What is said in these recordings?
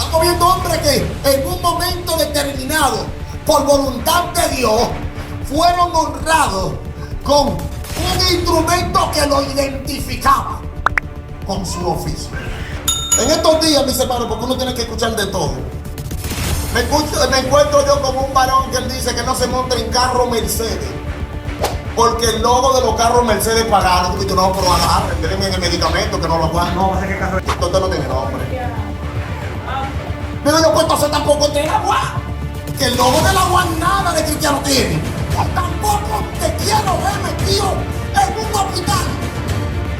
Estamos viendo hombres que en un momento determinado, por voluntad de Dios, fueron honrados con un instrumento que lo identificaba con su oficio. En estos días, mis hermanos, porque uno tiene que escuchar de todo, me encuentro yo como un varón que él dice que no se monte en carro Mercedes, porque el logo de los carros Mercedes pagaron. Tú no, pero agarren, denme el medicamento que no lo aguantan. No, va a ser que carro. Entonces no tiene nombre. Pero yo pues entonces tampoco tiene agua. Que el logo del agua nada de cristiano tiene. Pues tampoco te quiero ver metido en un hospital.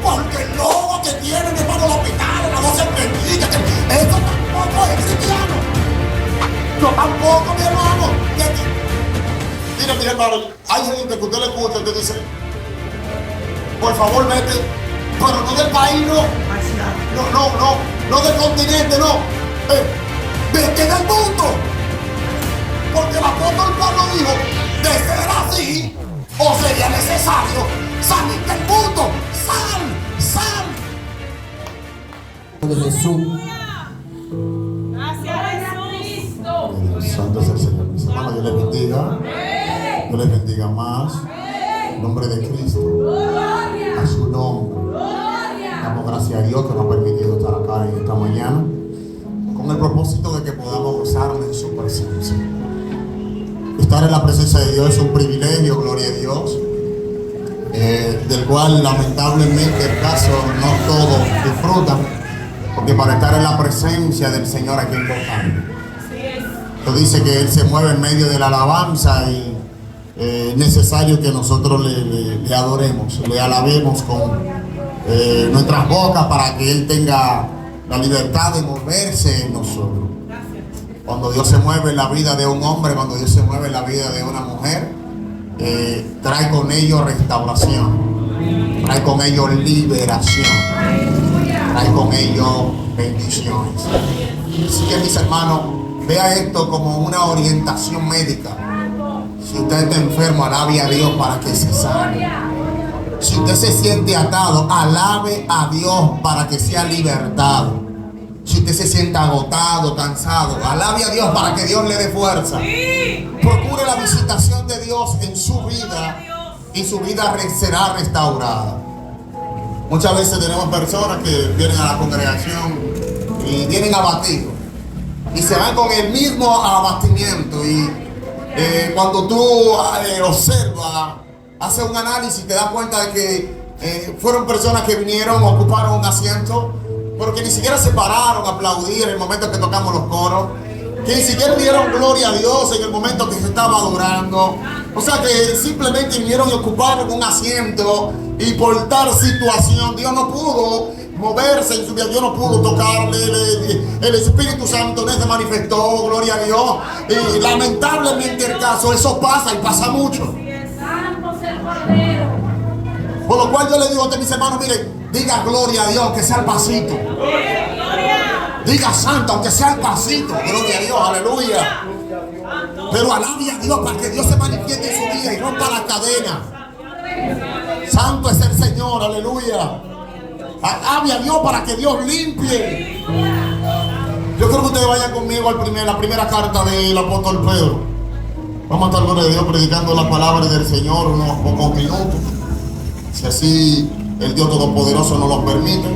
Porque el logo que tienen es para los hospitales, la voz emprendida, eso tampoco es cristiano. Yo tampoco, mi hermano. Mira, mi hermano, hay gente que usted le escucha y te dice, por favor, vete, pero no del país, no del continente, no. Vete del mundo. Porque el apóstol Pablo dijo, de ser así, o sería necesario salir del mundo. Sal. De Jesús. Gracias a Cristo. Santo es el Señor. Mis hermanos, Dios les bendiga. Dios les bendiga más. En nombre de Cristo. A su nombre. Damos gracias a Dios que nos ha permitido estar acá en esta mañana, con el propósito de que podamos gozarnos en su presencia. Estar en la presencia de Dios es un privilegio, gloria a Dios, del cual lamentablemente el caso no todos disfrutan, porque para estar en la presencia del Señor hay que invocarlo. Esto dice que Él se mueve en medio de la alabanza y es necesario que nosotros le adoremos, le alabemos con nuestras bocas para que Él tenga la libertad de moverse en nosotros. Cuando Dios se mueve en la vida de un hombre, cuando Dios se mueve en la vida de una mujer, trae con ello restauración, trae con ello liberación, trae con ello bendiciones. Así que, mis hermanos, vea esto como una orientación médica. Si usted está enfermo, alabe a Dios para que se sane. Si usted se siente atado, alabe a Dios para que sea libertado. Si usted se siente agotado, cansado, alabe a Dios para que Dios le dé fuerza. Procure la visitación de Dios en su vida y su vida será restaurada. Muchas veces tenemos personas que vienen a la congregación y vienen abatidos y se van con el mismo abatimiento, y cuando tú observas, haces un análisis, te das cuenta de que fueron personas que vinieron, ocuparon un asiento, pero que ni siquiera se pararon a aplaudir en el momento que tocamos los coros, que ni siquiera dieron gloria a Dios en el momento que se estaba adorando. O sea, que simplemente vinieron y ocuparon un asiento, y por tal situación Dios no pudo moverse en su vida, Dios no pudo tocarle, el Espíritu Santo no se manifestó, gloria a Dios. Y lamentablemente el caso, eso pasa y pasa mucho. Por lo cual yo le digo a mis hermanos, mire, diga gloria a Dios, aunque sea al pasito. Diga santo, aunque sea al pasito. Gloria a Dios, aleluya. Pero alabe a Dios para que Dios se manifieste en su vida y rompa la cadena. Santo es el Señor, aleluya. Alabe a Dios para que Dios limpie. Yo creo que ustedes vayan conmigo a la primera carta del apóstol Pedro. Vamos a estar, gloria a Dios, predicando la palabra del Señor unos pocos minutos, si así el Dios Todopoderoso nos lo permite.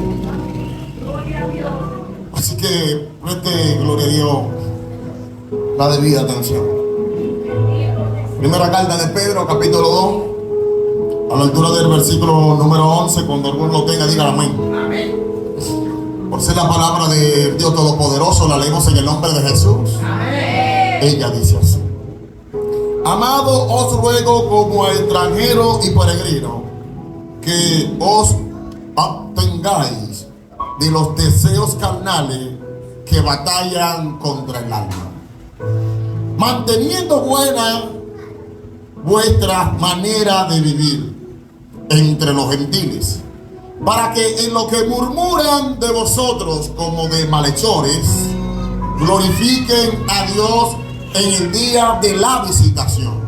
Así que preste, gloria a Dios, la debida atención. Primera carta de Pedro, capítulo 2, a la altura del versículo número 11. Cuando alguno lo tenga, diga amén. Por ser la palabra de Dios Todopoderoso, la leemos en el nombre de Jesús. Ella dice así: amado, os ruego como a extranjero y peregrino, que os abstengáis de los deseos carnales que batallan contra el alma, manteniendo buena vuestra manera de vivir entre los gentiles, para que en lo que murmuran de vosotros como de malhechores, glorifiquen a Dios en el día de la visitación,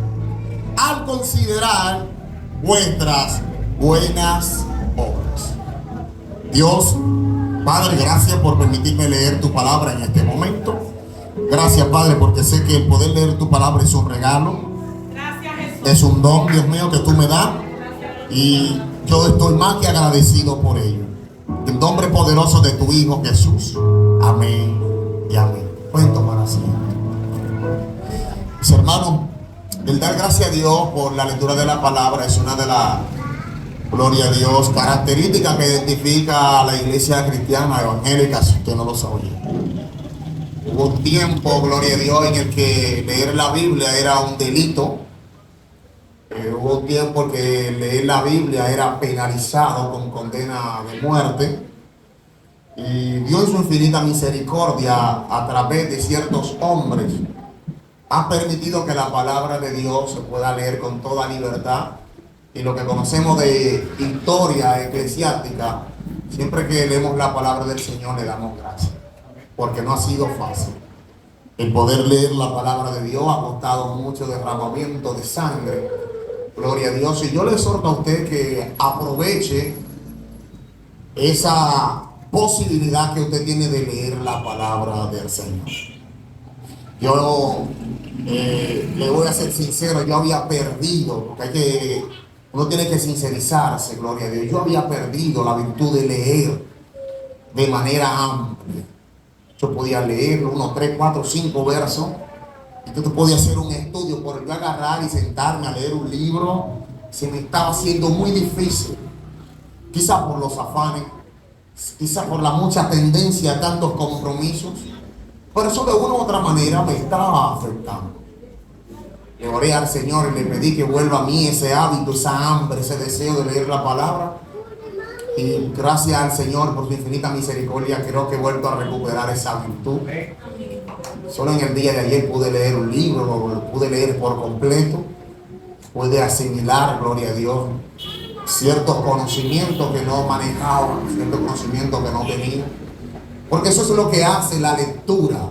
al considerar vuestras buenas obras. Dios, Padre, gracias por permitirme leer tu palabra en este momento. Gracias, Padre, porque sé que el poder leer tu palabra es un regalo. Gracias, Jesús. Es un don, Dios mío, que tú me das. Y yo estoy más que agradecido por ello. En nombre poderoso de tu Hijo Jesús. Amén y amén. Pueden tomar asiento. Mis hermanos, el dar gracias a Dios por la lectura de la palabra es una de las, gloria a Dios, características que identifica a la iglesia cristiana evangélica, si usted no lo sabía. Hubo un tiempo, gloria a Dios, en el que leer la Biblia era un delito. Hubo un tiempo en que leer la Biblia era penalizado con condena de muerte. Y Dios en su infinita misericordia, a través de ciertos hombres, ha permitido que la palabra de Dios se pueda leer con toda libertad. Y lo que conocemos de historia eclesiástica, siempre que leemos la palabra del Señor le damos gracias, porque no ha sido fácil. El poder leer la palabra de Dios ha costado mucho derramamiento de sangre, gloria a Dios. Y yo le exhorto a usted que aproveche esa posibilidad que usted tiene de leer la palabra del Señor. Yo le voy a ser sincero, yo había perdido, porque uno tiene que sincerizarse, gloria a Dios. Yo había perdido la virtud de leer de manera amplia. Yo podía leer 1, 3, 4, 5 versos. Entonces podía hacer un estudio, por yo agarrar y sentarme a leer un libro, se me estaba haciendo muy difícil. Quizá por los afanes, quizá por la mucha tendencia a tantos compromisos. Pero eso de una u otra manera me estaba afectando. Le oré al Señor y le pedí que vuelva a mí ese hábito, esa hambre, ese deseo de leer la palabra. Y gracias al Señor por su infinita misericordia, creo que he vuelto a recuperar esa virtud. Solo en el día de ayer pude leer un libro, lo pude leer por completo. Pude asimilar, gloria a Dios, ciertos conocimientos que no manejaba, ciertos conocimientos que no tenía. Porque eso es lo que hace la lectura.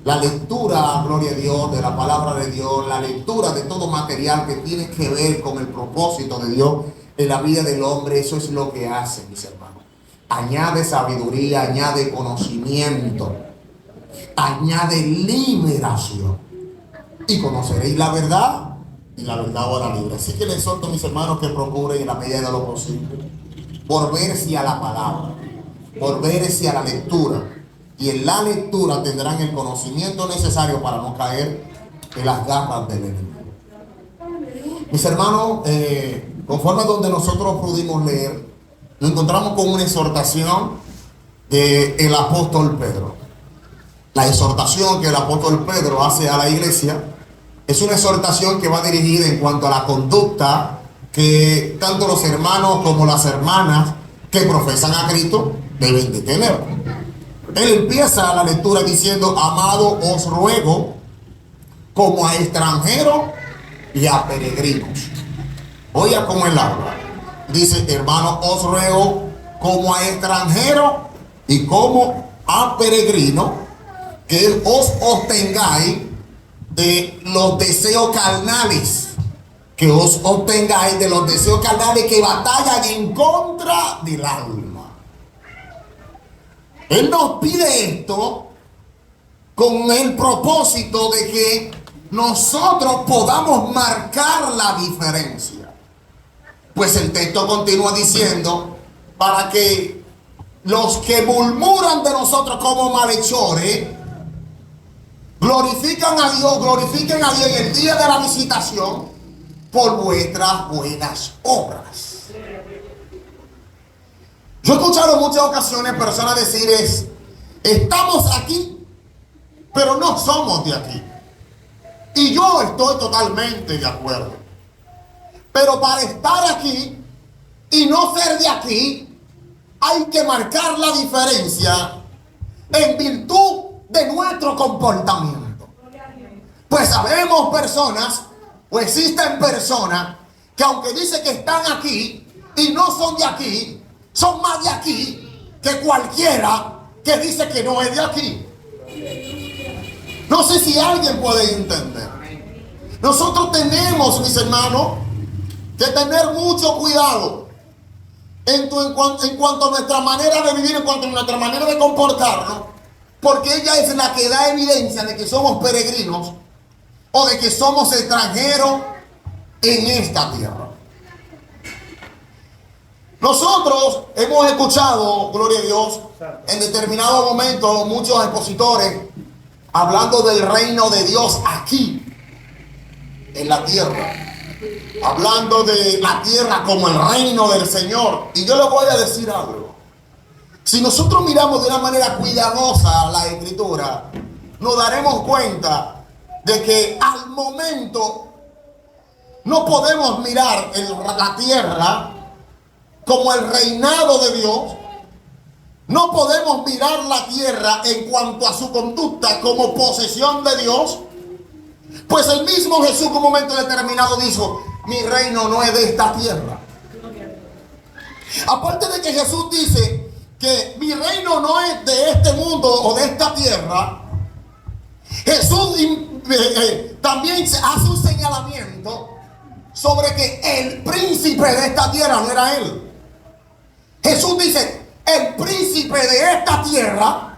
La lectura, gloria a Dios, de la palabra de Dios, la lectura de todo material que tiene que ver con el propósito de Dios en la vida del hombre, eso es lo que hace, mis hermanos. Añade sabiduría, añade conocimiento, añade liberación. Y conoceréis la verdad, y la verdad os hará libre. Así que les exhorto, mis hermanos, que procuren en la medida de lo posible volverse a la palabra, volverse a la lectura. Y en la lectura tendrán el conocimiento necesario para no caer en las garras del enemigo. Mis hermanos, conforme a donde nosotros pudimos leer, nos encontramos con una exhortación del apóstol Pedro. La exhortación que el apóstol Pedro hace a la iglesia es una exhortación que va dirigida en cuanto a la conducta que tanto los hermanos como las hermanas que profesan a Cristo deben de tener. Él empieza la lectura diciendo: amado, os ruego como a extranjeros y a peregrinos. Oiga cómo él habla. Dice: hermano, os ruego como a extranjeros y como a peregrinos, que os obtengáis de los deseos carnales, que os obtengáis de los deseos carnales que batallan en contra del alma. Él nos pide esto con el propósito de que nosotros podamos marcar la diferencia. Pues el texto continúa diciendo: para que los que murmuran de nosotros como malhechores glorifiquen a Dios en el día de la visitación por vuestras buenas obras. Yo he escuchado en muchas ocasiones personas decir estamos aquí, pero no somos de aquí. Y yo estoy totalmente de acuerdo. Pero para estar aquí y no ser de aquí, hay que marcar la diferencia en virtud de nuestro comportamiento. Pues sabemos personas, o existen personas, que aunque dicen que están aquí y no son de aquí, son más de aquí que cualquiera que dice que no es de aquí. No sé si alguien puede entender. Nosotros tenemos, mis hermanos, que tener mucho cuidado en cuanto a nuestra manera de vivir, en cuanto a nuestra manera de comportarnos, porque ella es la que da evidencia de que somos peregrinos o de que somos extranjeros en esta tierra. Nosotros hemos escuchado, gloria a Dios, en determinado momento muchos expositores hablando del reino de Dios aquí, en la tierra. Hablando de la tierra como el reino del Señor. Y yo les voy a decir algo. Si nosotros miramos de una manera cuidadosa la Escritura, nos daremos cuenta de que al momento no podemos mirar la tierra como el reinado de Dios. No podemos mirar la tierra en cuanto a su conducta como posesión de Dios. Pues el mismo Jesús en un momento determinado dijo: mi reino no es de esta tierra. Aparte de que Jesús dice que mi reino no es de este mundo o de esta tierra, Jesús también hace un señalamiento sobre que el príncipe de esta tierra no era él. Jesús dice: el príncipe de esta tierra,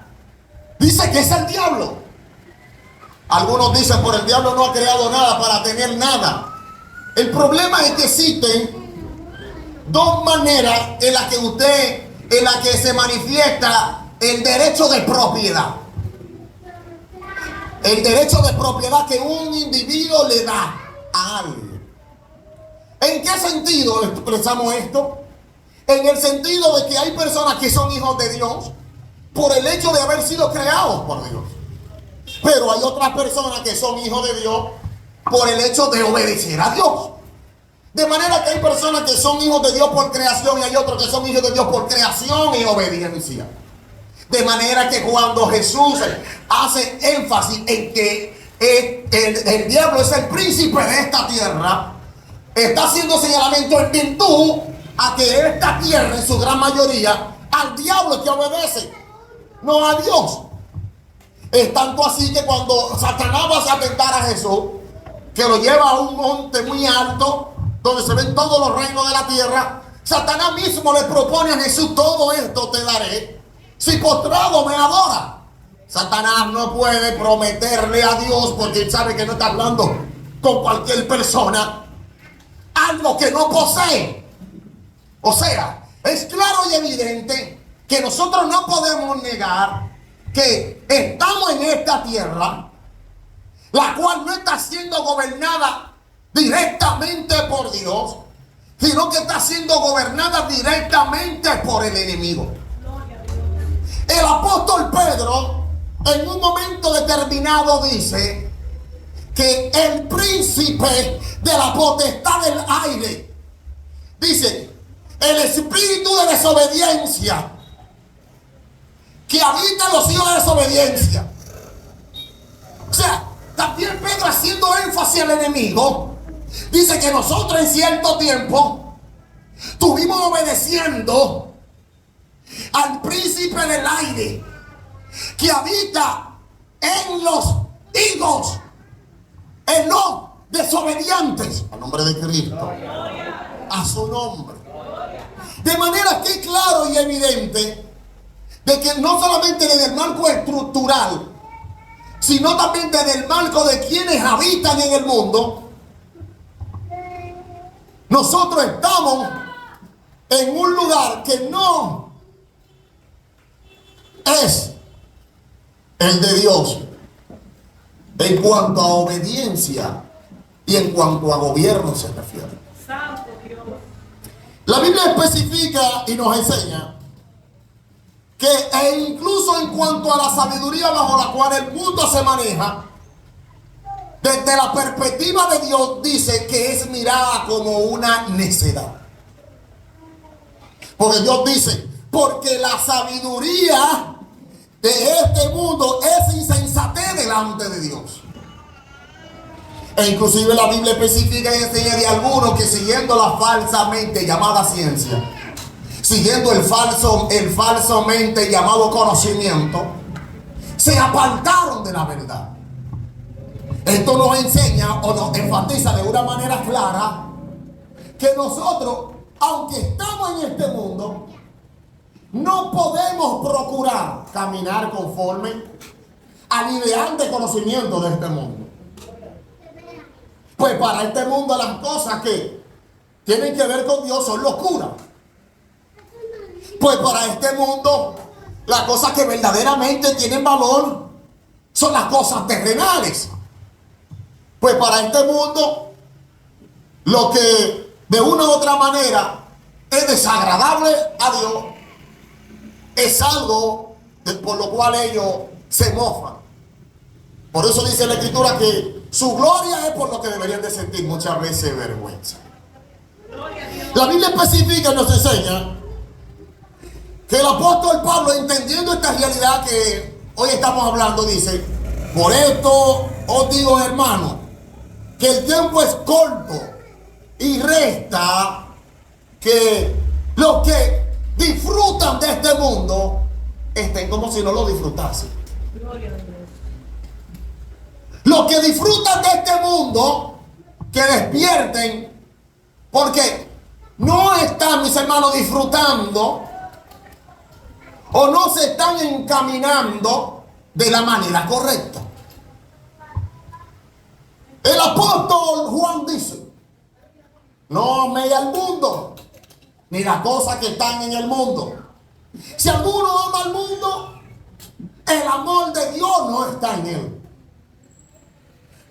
dice que es el diablo. Algunos dicen: por el diablo no ha creado nada para tener nada. El problema es que existen dos maneras en las que se manifiesta el derecho de propiedad. El derecho de propiedad que un individuo le da a alguien. ¿En qué sentido expresamos esto? En el sentido de que hay personas que son hijos de Dios por el hecho de haber sido creados por Dios. Pero hay otras personas que son hijos de Dios por el hecho de obedecer a Dios. De manera que hay personas que son hijos de Dios por creación y hay otros que son hijos de Dios por creación y obediencia. De manera que cuando Jesús hace énfasis en que el diablo es el príncipe de esta tierra, está haciendo señalamiento en virtud a que esta tierra en su gran mayoría al diablo es que obedece, no a Dios. Es tanto así que cuando Satanás va a tentar a Jesús, que lo lleva a un monte muy alto donde se ven todos los reinos de la tierra, Satanás mismo le propone a Jesús: todo esto te daré si postrado me adora. Satanás no puede prometerle a Dios, porque él sabe que no está hablando con cualquier persona, algo que no posee. O sea, es claro y evidente que nosotros no podemos negar que estamos en esta tierra, la cual no está siendo gobernada directamente por Dios, sino que está siendo gobernada directamente por el enemigo. El apóstol Pedro en un momento determinado dice que el príncipe de la potestad del aire, dice, el espíritu de desobediencia que habita en los hijos de desobediencia. O sea, también Pedro, haciendo énfasis al enemigo, dice que nosotros en cierto tiempo estuvimos obedeciendo al príncipe del aire que habita en los hijos, en los desobedientes, al nombre de Cristo, a su nombre. De manera que es claro y evidente de que no solamente desde el marco estructural, sino también desde el marco de quienes habitan en el mundo, nosotros estamos en un lugar que no es el de Dios en cuanto a obediencia y en cuanto a gobierno se refiere. Santo Dios. La Biblia especifica y nos enseña que incluso en cuanto a la sabiduría bajo la cual el mundo se maneja, desde la perspectiva de Dios dice que es mirada como una necedad. Porque Dios dice: porque la sabiduría de este mundo es insensatez delante de Dios. E inclusive la Biblia especifica y enseña de algunos que siguiendo la falsamente llamada ciencia, siguiendo el falsamente llamado conocimiento, se apartaron de la verdad. Esto nos enseña o nos enfatiza de una manera clara que nosotros, aunque estamos en este mundo, no podemos procurar caminar conforme al ideal de conocimiento de este mundo. Pues para este mundo las cosas que tienen que ver con Dios son locura. Pues para este mundo las cosas que verdaderamente tienen valor son las cosas terrenales. Pues para este mundo lo que de una u otra manera es desagradable a Dios es algo por lo cual ellos se mofan. Por eso dice la Escritura que su gloria es por lo que deberían de sentir muchas veces vergüenza. La Biblia especifica y nos enseña que el apóstol Pablo, entendiendo esta realidad que hoy estamos hablando, dice: por esto os digo, hermano, que el tiempo es corto y resta que los que disfrutan de este mundo estén como si no lo disfrutasen. Los que disfrutan de este mundo, que despierten, porque no están, mis hermanos, disfrutando o no se están encaminando de la manera correcta. El apóstol Juan dice: no améis al mundo, ni las cosas que están en el mundo. Si alguno ama al mundo, el amor de Dios no está en él.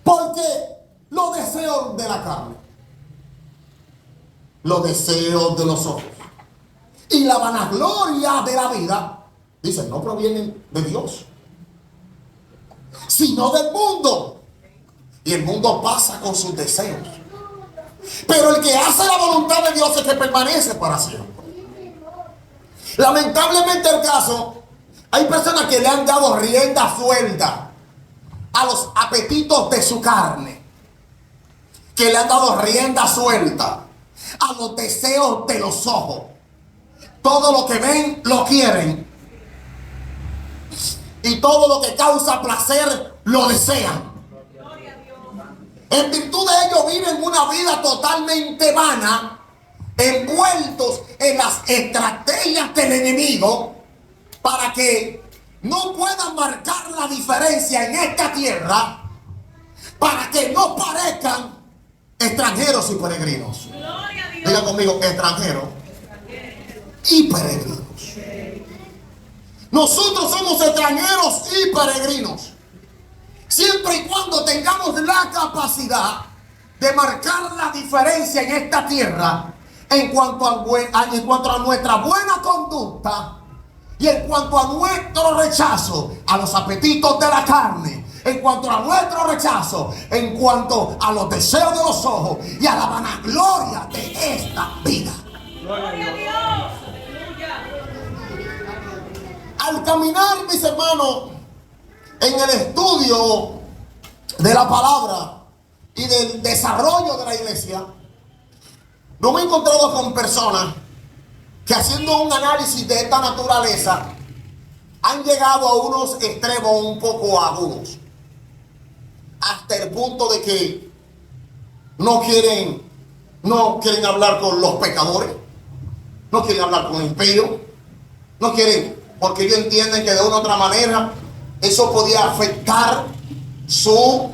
Porque los deseos de la carne, los deseos de los ojos y la vanagloria de la vida, dicen, no provienen de Dios, sino del mundo. Y el mundo pasa con sus deseos. Pero el que hace la voluntad de Dios es que permanece para siempre. Lamentablemente el caso, hay personas que le han dado rienda suelta a los apetitos de su carne, que le han dado rienda suelta a los deseos de los ojos. Todo lo que ven lo quieren, y todo lo que causa placer lo desean. En virtud de ello viven una vida totalmente vana, envueltos en las estrategias del enemigo para que no puedan marcar la diferencia en esta tierra, para que no parezcan extranjeros y peregrinos. Diga conmigo, extranjeros y peregrinos. Nosotros somos extranjeros y peregrinos, siempre y cuando tengamos la capacidad de marcar la diferencia en esta tierra en cuanto a nuestra buena conducta y en cuanto a nuestro rechazo a los apetitos de la carne, en cuanto a nuestro rechazo, en cuanto a los deseos de los ojos y a la vanagloria de esta vida. Gloria a Dios. Aleluya. Al caminar, mis hermanos, en el estudio de la palabra y del desarrollo de la iglesia, no me he encontrado con personas que, haciendo un análisis de esta naturaleza, han llegado a unos extremos un poco agudos, hasta el punto de que no quieren hablar con los pecadores, no quieren hablar con impíos, no quieren, porque ellos entienden que de una u otra manera eso podía afectar su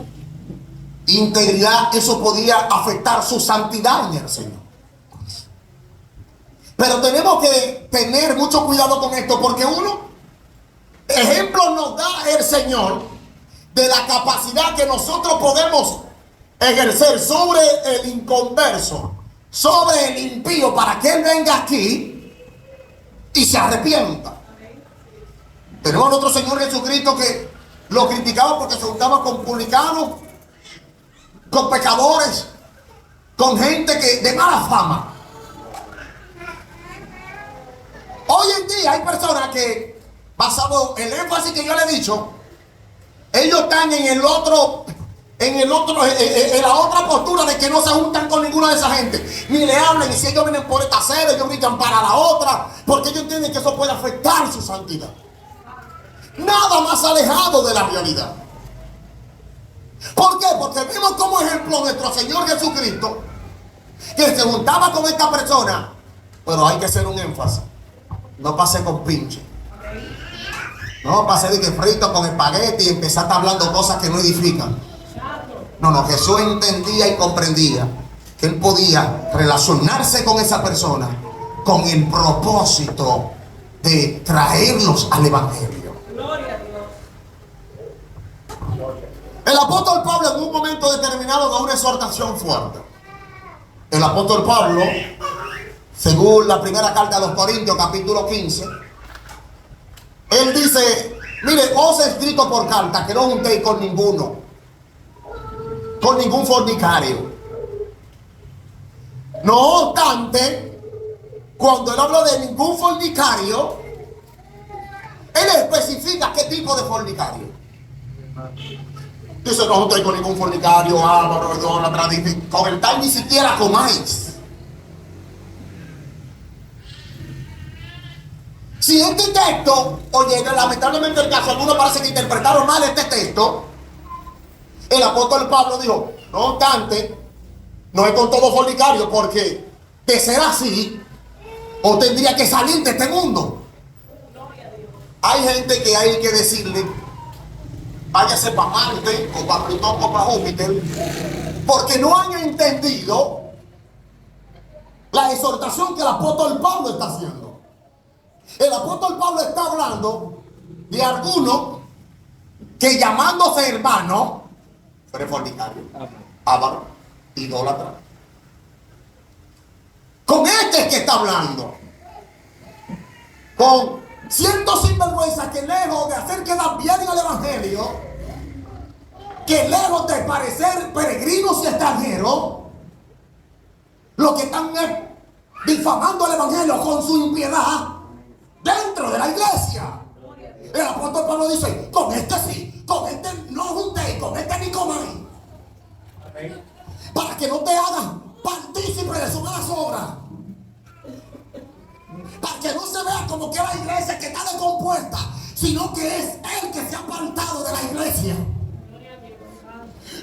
integridad, eso podía afectar su santidad en el Señor. Pero tenemos que tener mucho cuidado con esto, porque ejemplo nos da el Señor de la capacidad que nosotros podemos ejercer sobre el inconverso, sobre el impío, para que él venga aquí y se arrepienta. Tenemos a nuestro Señor Jesucristo, que lo criticaba porque se juntaba con publicanos, con pecadores, con gente de mala fama. Hoy en día hay personas que, basado en el énfasis que yo le he dicho, ellos están en la otra postura de que no se juntan con ninguna de esa gente, ni le hablan, y si ellos vienen por esta acera, ellos gritan para la otra, porque ellos entienden que eso puede afectar su santidad. Nada más alejado de la realidad. ¿Por qué? Porque vimos como ejemplo nuestro Señor Jesucristo, que se juntaba con esta persona. Pero hay que hacer un énfasis. No pasé con pinche. No pasé de que frito con espagueti y empezaste hablando cosas que no edifican. No, Jesús entendía y comprendía que él podía relacionarse con esa persona con el propósito de traerlos al evangelio. Gloria a Dios. El apóstol Pablo en un momento determinado da una exhortación fuerte. El apóstol Pablo, según la primera carta a los Corintios, capítulo 15, él dice: mire, os he escrito por carta que no juntéis con ninguno, con ningún fornicario. No obstante, cuando él habla de ningún fornicario, él especifica qué tipo de fornicario. Dice: no juntéis con ningún fornicario, ávaro, idólatra, con el tal ni siquiera comáis. Si este texto, oye, lamentablemente el caso, algunos parece que interpretaron mal este texto. El apóstol Pablo dijo: no obstante, no es con todo fornicario, porque de ser así, o tendría que salir de este mundo. Hay gente que hay que decirle: váyase para Marte, o para Plutón, o para Júpiter, porque no han entendido la exhortación que el apóstol Pablo está haciendo. El apóstol Pablo está hablando de algunos que, llamándose hermano, fueron fornicarios, ávaro, idólatra. Con este es que está hablando. Con ciertos sinvergüenzas que, lejos de hacer quedar bien en el evangelio, que lejos de parecer peregrinos y extranjeros, lo que están es difamando el evangelio con su impiedad dentro de la iglesia. El apóstol Pablo dice: con este sí, con este no juntéis, con este ni comáis, para que no te hagas partícipe de sus malas obras, para que no se vea como que la iglesia que está descompuesta, sino que es él que se ha apartado de la iglesia.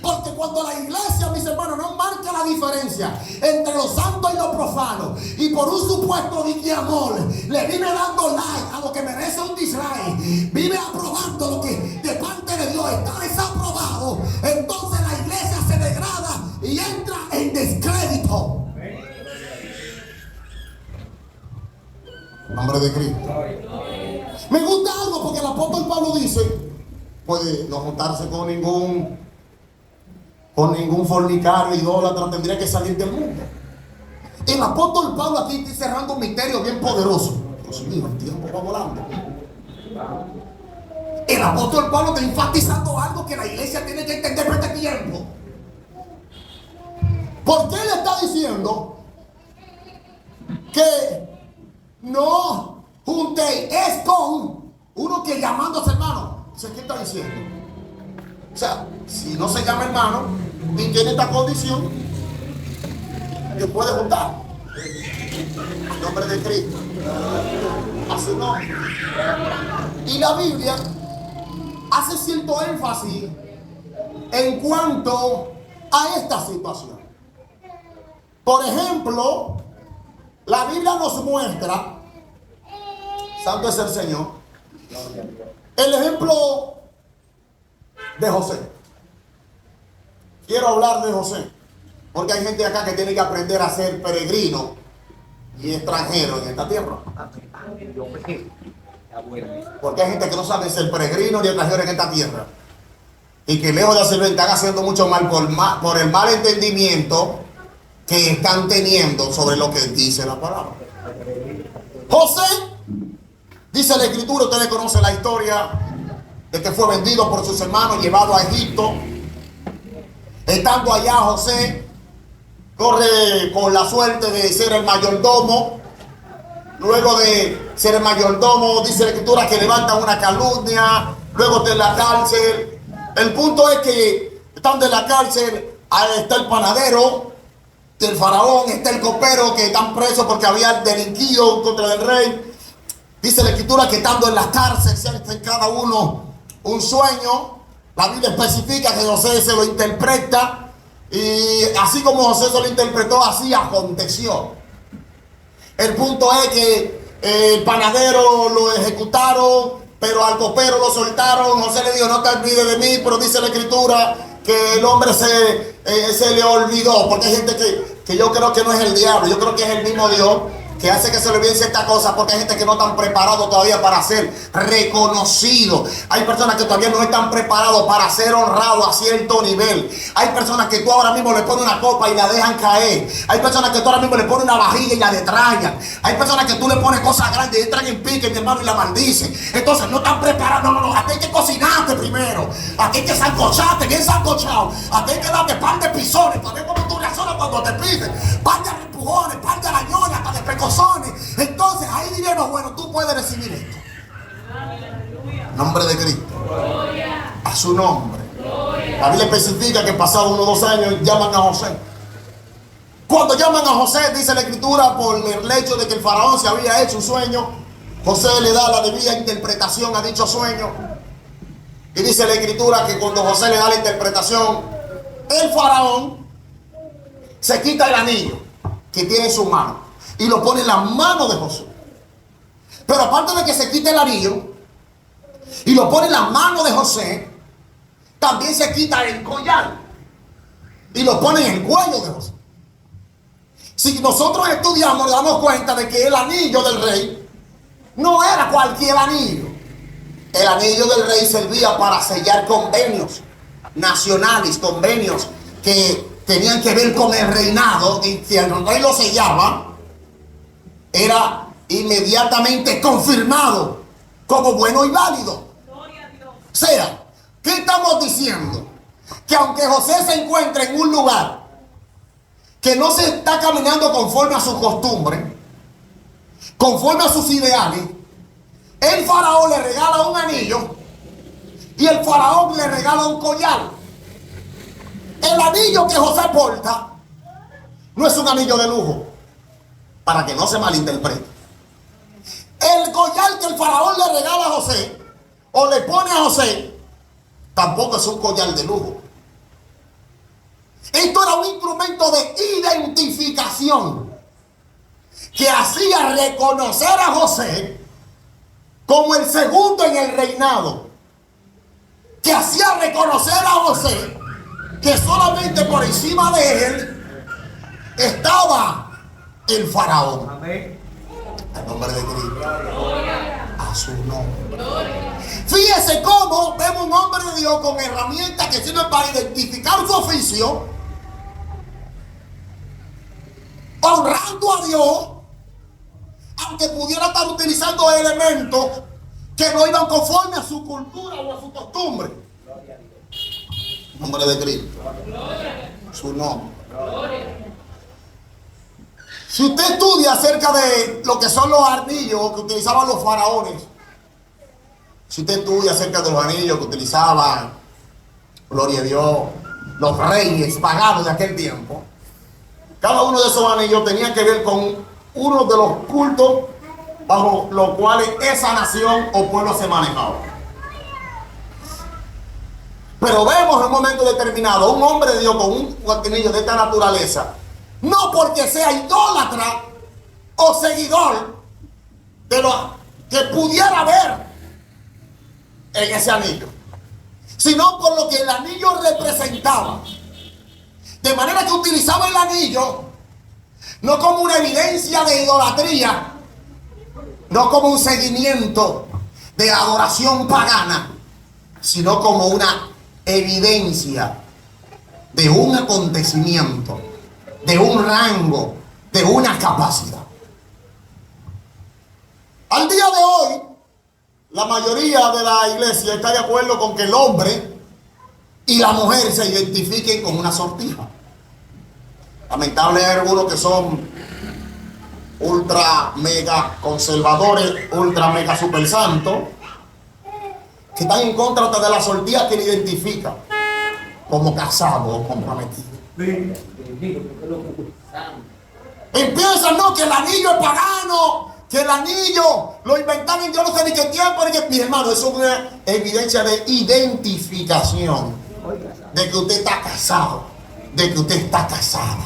Porque cuando la iglesia, mis hermanos, no marca la diferencia entre lo santo y lo profano, y por un supuesto de amor le vive dando like a lo que merece un dislike, vive aprobando lo que de parte de Dios está desaprobado, entonces la iglesia se degrada y entra en descrédito. En nombre de Cristo. Me gusta algo, porque el apóstol Pablo dice: puede no juntarse con ningún fornicario, idólatra, tendría que salir del mundo. El apóstol Pablo aquí está cerrando un misterio bien poderoso. Dios mío, el tiempo va volando. El apóstol Pablo está enfatizando algo que la iglesia tiene que entender por este tiempo. Porque él está diciendo que no juntéis, es con uno que, llamándose hermano. ¿Qué está diciendo? O sea, si no se llama hermano y tiene esta condición, que puede juntar. En nombre de Cristo. Así no. Y la Biblia hace cierto énfasis en cuanto a esta situación. Por ejemplo, la Biblia nos muestra, santo es el Señor, el ejemplo de José. Quiero hablar de José, porque hay gente acá que tiene que aprender a ser peregrino y extranjero en esta tierra. Porque hay gente que no sabe ser peregrino ni extranjero en esta tierra, y que lejos de hacerlo están haciendo mucho mal por el mal entendimiento que están teniendo sobre lo que dice la palabra. José, dice la escritura, ustedes conocen la historia de que fue vendido por sus hermanos, llevado a Egipto. Estando allá, José corre con la suerte de ser el mayordomo. Luego de ser el mayordomo, dice la escritura que levanta una calumnia. Luego está en la cárcel. El punto es que estando en la cárcel, ahí está el panadero del faraón, está el copero, que están presos porque habían delinquido contra el rey. Dice la escritura que estando en la cárcel, se en cada uno un sueño. La Biblia especifica que José se lo interpreta, y así como José se lo interpretó, así aconteció. El punto es que El panadero lo ejecutaron, pero al copero lo soltaron. José le dijo, no te olvides de mí, pero dice la escritura que el hombre se le olvidó, porque hay gente que yo creo que no es el diablo, yo creo que es el mismo Dios que hace que se le olviden ciertas cosas, porque hay gente que no están preparados todavía para ser reconocidos. Hay personas que todavía no están preparados para ser honrados a cierto nivel. Hay personas que tú ahora mismo le pones una copa y la dejan caer. Hay personas que tú ahora mismo le pones una vajilla y la detrayan. Hay personas que tú le pones cosas grandes y entran en pique, mi hermano, y la maldicen. Entonces no están preparados. No. Aquí hay que cocinarte primero. Aquí hay que sancocharte, bien sancochado. Aquí hay que darte par de pisones para ver cómo tú reaccionas cuando te piden. Par de empujones, par de arañones, hasta de pecosones. Entonces ahí diremos, bueno, tú puedes recibir esto. Nombre de Cristo. A su nombre. La Biblia especifica que pasado 1 o 2 años llaman a José. Cuando llaman a José, dice la escritura, por el hecho de que el faraón se había hecho un sueño, José le da la debida interpretación a dicho sueño. Y dice la escritura que cuando José le da la interpretación, el faraón se quita el anillo que tiene en su mano y lo pone en la mano de José. Pero aparte de que se quite el anillo y lo pone en la mano de José, también se quita el collar y lo pone en el cuello de José. Si nosotros estudiamos, nos damos cuenta de que el anillo del rey no era cualquier anillo. El anillo del rey servía para sellar convenios nacionales, convenios que tenían que ver con el reinado, y si el rey lo sellaba, era inmediatamente confirmado como bueno y válido. O sea, ¿qué estamos diciendo? Que aunque José se encuentre en un lugar que no se está caminando conforme a sus costumbres, conforme a sus ideales, el faraón le regala un anillo y el faraón le regala un collar. El anillo que José porta no es un anillo de lujo, para que no se malinterprete. El collar que el faraón le regala a José, o le pone a José, tampoco es un collar de lujo. Esto era un instrumento de identificación que hacía reconocer a José como el segundo en el reinado, que hacía reconocer a José que solamente por encima de él estaba el faraón. Amén. En nombre de Cristo. A su nombre. Fíjese cómo vemos un hombre de Dios con herramientas que sirven para identificar su oficio, honrando a Dios, aunque pudiera estar utilizando elementos que no iban conforme a su cultura o a su costumbre. En nombre de Cristo. Su nombre. Si usted estudia acerca de lo que son los anillos que utilizaban los faraones, si usted estudia acerca de los anillos que utilizaban, gloria a Dios, los reyes paganos de aquel tiempo, cada uno de esos anillos tenía que ver con uno de los cultos bajo los cuales esa nación o pueblo se manejaba. Pero vemos en un momento determinado un hombre de Dios con un anillo de esta naturaleza, no porque sea idólatra o seguidor de lo que pudiera haber en ese anillo, sino por lo que el anillo representaba. De manera que utilizaba el anillo no como una evidencia de idolatría, no como un seguimiento de adoración pagana, sino como una evidencia de un acontecimiento, de un rango, de una capacidad. Al día de hoy, la mayoría de la iglesia está de acuerdo con que el hombre y la mujer se identifiquen con una sortija. Lamentable, hay algunos que son ultra mega conservadores, ultra mega super santos, que están en contra hasta de la sortija que le identifica como casado o comprometido. Empiezan, no, que el anillo es pagano, que el anillo lo inventaron yo no sé ni qué tiempo, ni qué. Mi hermano, eso es una evidencia de identificación, de que usted está casado, de que usted está casada.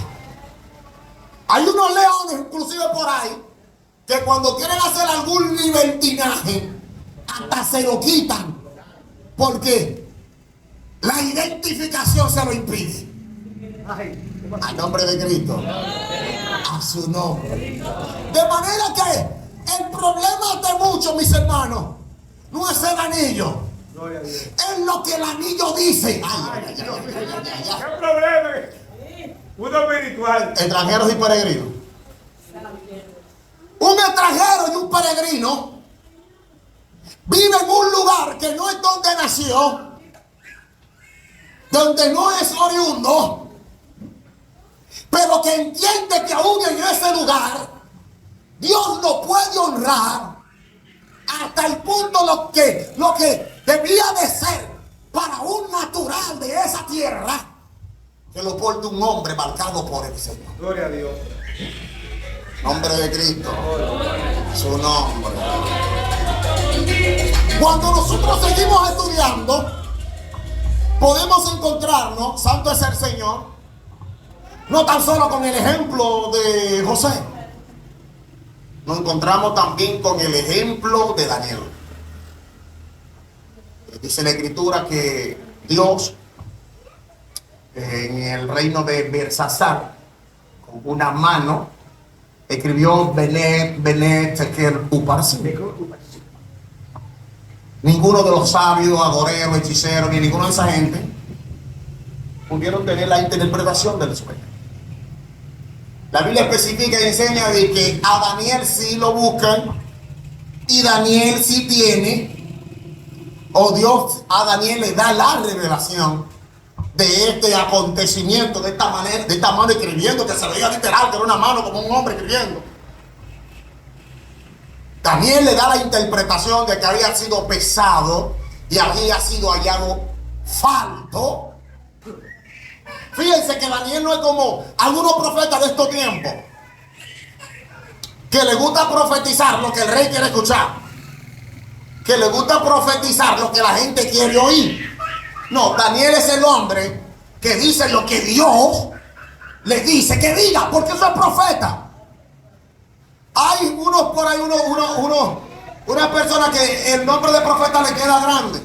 Hay unos leones inclusive por ahí que cuando quieren hacer algún libertinaje, hasta se lo quitan, porque la identificación se lo impide. Al nombre de Cristo, a su nombre. De manera que el problema de muchos, mis hermanos, no es el anillo, es lo que el anillo dice. ¿Qué problema? Uno espiritual. Extranjeros y peregrinos. Un extranjero y un peregrino vive en un lugar que no es donde nació, donde no es oriundo, pero que entiende que aún en ese lugar Dios lo puede honrar hasta el punto lo que debía de ser para un natural de esa tierra, que lo porte un hombre marcado por el Señor. Gloria a Dios. Nombre de Cristo, su nombre. Cuando nosotros seguimos estudiando, podemos encontrarnos, santo es el Señor, no tan solo con el ejemplo de José, nos encontramos también con el ejemplo de Daniel. Dice la Escritura que Dios, en el reino de Belsasar, con una mano, escribió Benet, Tekel, Uparsin. Ninguno de los sabios, agoreros, hechiceros, ni ninguno de esa gente pudieron tener la interpretación del sueño. La Biblia especifica y enseña de que a Daniel sí lo buscan y Daniel sí tiene, o Dios a Daniel le da la revelación de este acontecimiento, de esta mano escribiendo, que se veía literal, que era una mano como un hombre escribiendo. Daniel le da la interpretación de que había sido pesado y había sido hallado falto. Fíjense que Daniel no es como algunos profetas de estos tiempos, que le gusta profetizar lo que el rey quiere escuchar, que le gusta profetizar lo que la gente quiere oír. No, Daniel es el hombre que dice lo que Dios le dice que diga, porque eso es profeta. Hay unos por ahí, una persona que el nombre de profeta le queda grande.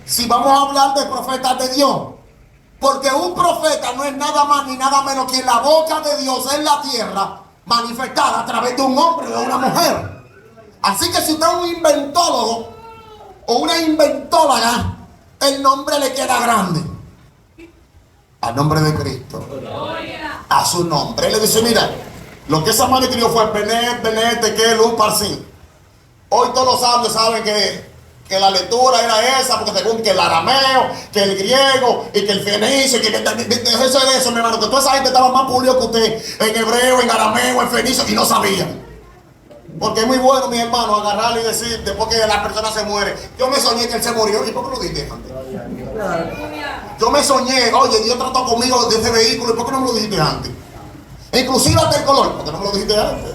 Si vamos a hablar de profetas de Dios, porque un profeta no es nada más ni nada menos que la boca de Dios en la tierra manifestada a través de un hombre o de una mujer. Así que si usted es un inventólogo o una inventóloga, el nombre le queda grande. Al nombre de Cristo, a su nombre. Él le dice, mira, lo que esa mano escribió fue Benet, Tekel, Uparsin. Hoy todos los sabios saben que la lectura era esa, porque según que el arameo, que el griego, y que el fenicio, que eso es eso, mi hermano, que toda esa gente estaba más pulido que usted en hebreo, en arameo, en fenicio, y no sabían. Porque es muy bueno, mi hermano, agarrarle y decir, después que la persona se muere, yo me soñé que él se murió. ¿Y por qué no lo dijiste antes? Yo me soñé, oye, Dios trató conmigo de ese vehículo, ¿y por qué no me lo dijiste antes? Inclusive hasta el color, ¿por qué no me lo dijiste antes?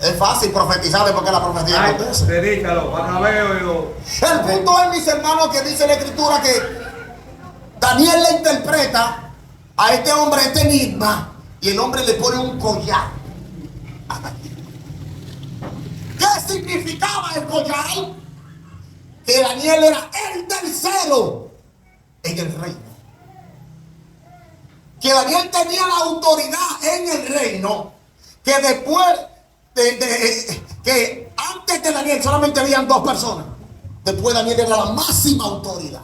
Es fácil profetizar después que la profecía acontece. Dedícalo, Macabeo y lo... El punto es, mis hermanos, que dice la Escritura que Daniel le interpreta a este hombre este enigma y el hombre le pone un collar a Daniel. ¿Qué significaba el collar? Que Daniel era el tercero en el reino. Que Daniel tenía la autoridad en el reino, que después que antes de Daniel solamente habían dos personas. Después Daniel era la máxima autoridad.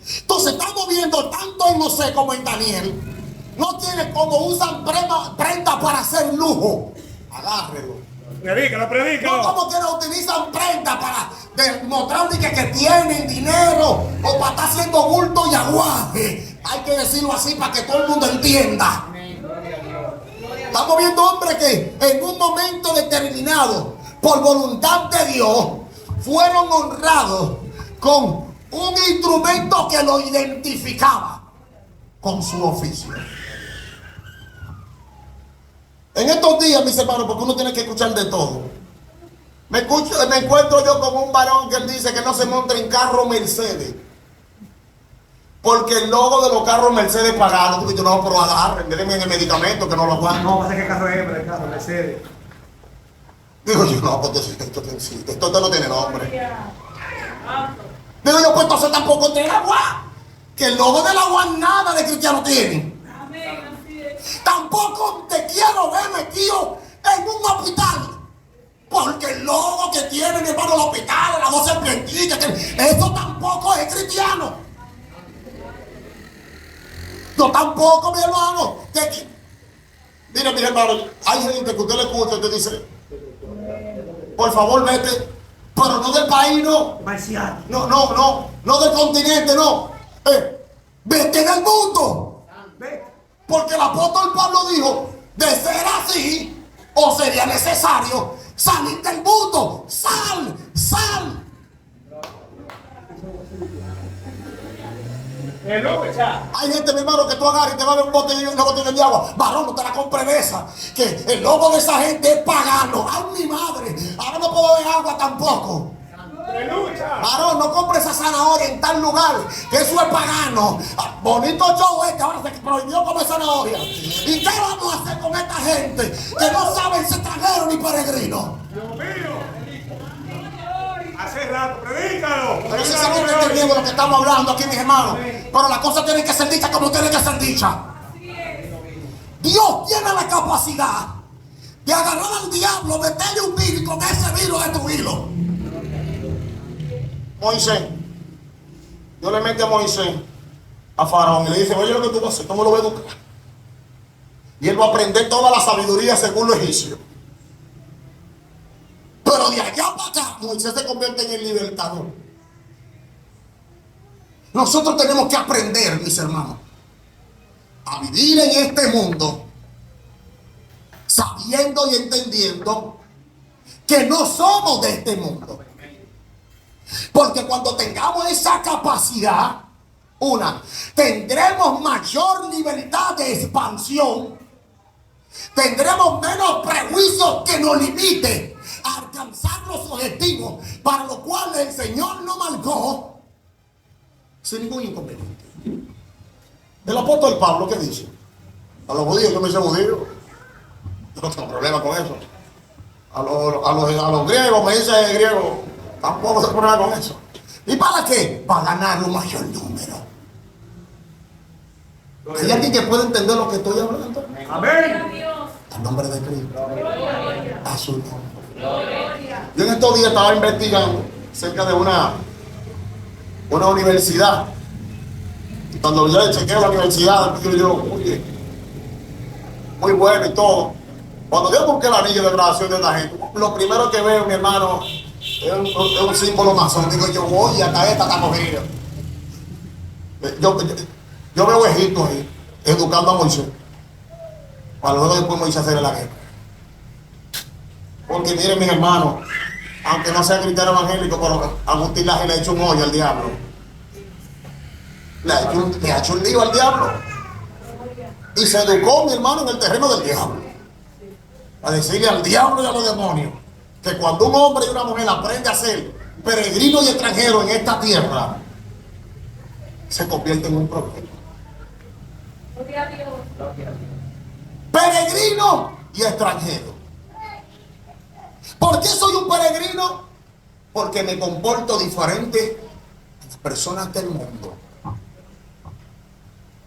Entonces estamos viendo tanto en José como en Daniel. No tiene como usan prenda para hacer lujo. Agárrelo. Predícalo. No como que no utilizan prenda para demostrar que tienen dinero o para estar haciendo bulto y aguaje. Hay que decirlo así para que todo el mundo entienda. Estamos viendo hombres que en un momento determinado, por voluntad de Dios, fueron honrados con un instrumento que lo identificaba con su oficio. En estos días, mis hermanos, porque uno tiene que escuchar de todo, me encuentro yo con un varón que él dice que no se monta en carro Mercedes, porque el logo de los carros Mercedes pagados, porque yo no, pero agarren, denme el medicamento que no lo aguanto. No, va a ser que el carro es hembra, el carro Mercedes. Digo yo, no, pues esto no tiene nombre. Digo yo, pues entonces tampoco tiene agua. Que el logo del agua nada de cristiano tiene. Tampoco te quiero ver metido en un hospital. Porque el logo que tiene mi hermano el hospital, las 12 serpientitas, eso tampoco es cristiano. Yo tampoco, mi hermano. Mire, mi hermano, hay gente que usted le escucha y te dice, por favor, vete, pero no del país, no. No del continente, no. Vete del mundo. Porque el apóstol Pablo dijo, de ser así, o sería necesario salir del mundo. Sal. Hay gente, mi hermano, que tú agarras y te va a ver una botella de agua. Varón, no te la compres de esa. Que el logo de esa gente es pagano. ¡Ay, mi madre! Ahora no puedo beber agua tampoco. Varón, no compres esa zanahoria en tal lugar, que eso es pagano. Bonito show que ahora se prohibió comer zanahoria. ¿Y qué vamos a hacer con esta gente que no saben ser extranjeros ni peregrinos? Dios mío. Hace rato, predícalo. Pero si estamos entendiendo lo que estamos hablando aquí, mis hermanos. Pero las cosas tienen que ser dichas como tienen que ser dichas. Dios tiene la capacidad de agarrar al diablo, meterle un virus y con ese virus destruirlo. Moisés, Dios le mete a Moisés a Faraón y le dice, oye, lo que tú vas a hacer, ¿cómo lo voy a educar? Y él va a aprender toda la sabiduría según los egipcios. Pero de allá para acá, Moisés se convierte en el libertador. Nosotros tenemos que aprender, mis hermanos, a vivir en este mundo sabiendo y entendiendo que no somos de este mundo. Porque cuando tengamos esa capacidad, tendremos mayor libertad de expansión, tendremos menos prejuicios que nos limiten a alcanzar los objetivos para los cuales el Señor nos marcó sin ningún inconveniente. El apóstol Pablo, ¿qué dice? A los judíos, yo me hice judío, yo no tengo problema con eso. A los griegos me dice griego, tampoco se problema con eso. ¿Y para qué? Para ganar un mayor número. ¿Hay alguien que puede entender lo que estoy hablando? Amén. Al nombre de Cristo. A su nombre. Yo en estos días estaba investigando cerca de una universidad. Cuando yo chequeo la universidad, yo muy bueno y todo. Cuando yo busqué el anillo de graduación de la gente, lo primero que veo, mi hermano, es un símbolo masón. Digo yo, oye, hasta esta está cogida. Yo veo a Egipto ahí, educando a Moisés, para luego después Moisés hacerle la guerra. Porque miren, mis hermanos, aunque no sea cristiano evangélico, pero Agustín Laje le ha hecho un hoyo al diablo. Le ha hecho un lío al diablo. Y se educó, mi hermano, en el terreno del diablo. A decirle al diablo y a los demonios que cuando un hombre y una mujer aprende a ser peregrino y extranjero en esta tierra, se convierte en un problema. Peregrino y extranjero. ¿Por qué soy un peregrino? Porque me comporto diferente a las personas del mundo.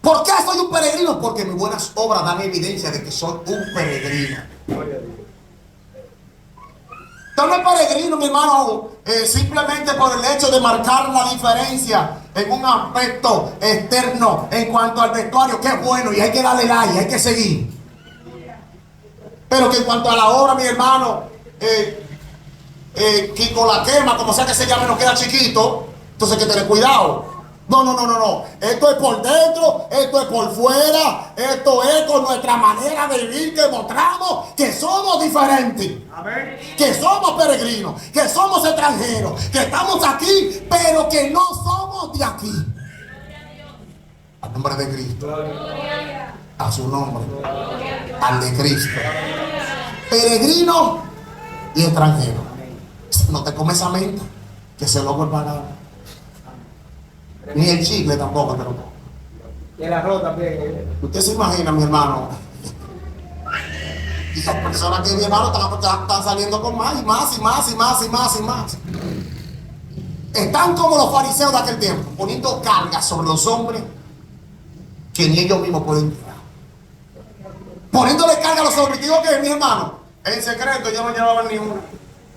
¿Por qué soy un peregrino? Porque mis buenas obras dan evidencia de que soy un peregrino. Usted no es peregrino, mi hermano, simplemente por el hecho de marcar la diferencia en un aspecto externo en cuanto al vestuario, que es bueno y hay que darle like, hay que seguir. Pero que en cuanto a la obra, mi hermano, Kiko la quema, como sea que se llame, nos queda chiquito, entonces hay que tener cuidado. No. Esto es por dentro, esto es por fuera, esto es con nuestra manera de vivir que mostramos que somos diferentes. Amén. Que somos peregrinos, que somos extranjeros, que estamos aquí, pero que no somos de aquí. Al nombre de Cristo. A su nombre. Al de Cristo. Peregrino y extranjero. No te comes esa mente, que se lo para. Ni el chicle tampoco, pero. Y el arroz también. Usted se imagina, mi hermano, Y hay personas que, mi hermano, están saliendo con más y más y más y más y más y más. Están como los fariseos de aquel tiempo, poniendo cargas sobre los hombres que ni ellos mismos pueden llevar. Poniéndole carga a los hombres. Digo que, mi hermano, en secreto yo no llevaba ni uno.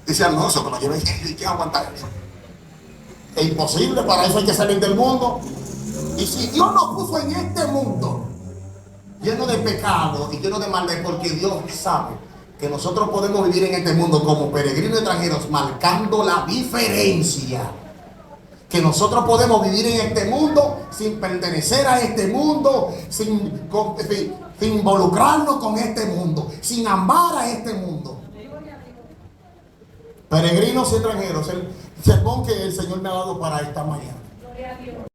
Decían, no, eso que lo lleven, hay que aguantar eso. Es imposible, para eso hay que salir del mundo. Y si Dios nos puso en este mundo lleno de pecado y lleno de maldad, porque Dios sabe que nosotros podemos vivir en este mundo como peregrinos extranjeros, marcando la diferencia. Que nosotros podemos vivir en este mundo sin pertenecer a este mundo, sin involucrarnos con este mundo, sin amar a este mundo. Peregrinos y extranjeros, el sermón que el Señor me ha dado para esta mañana.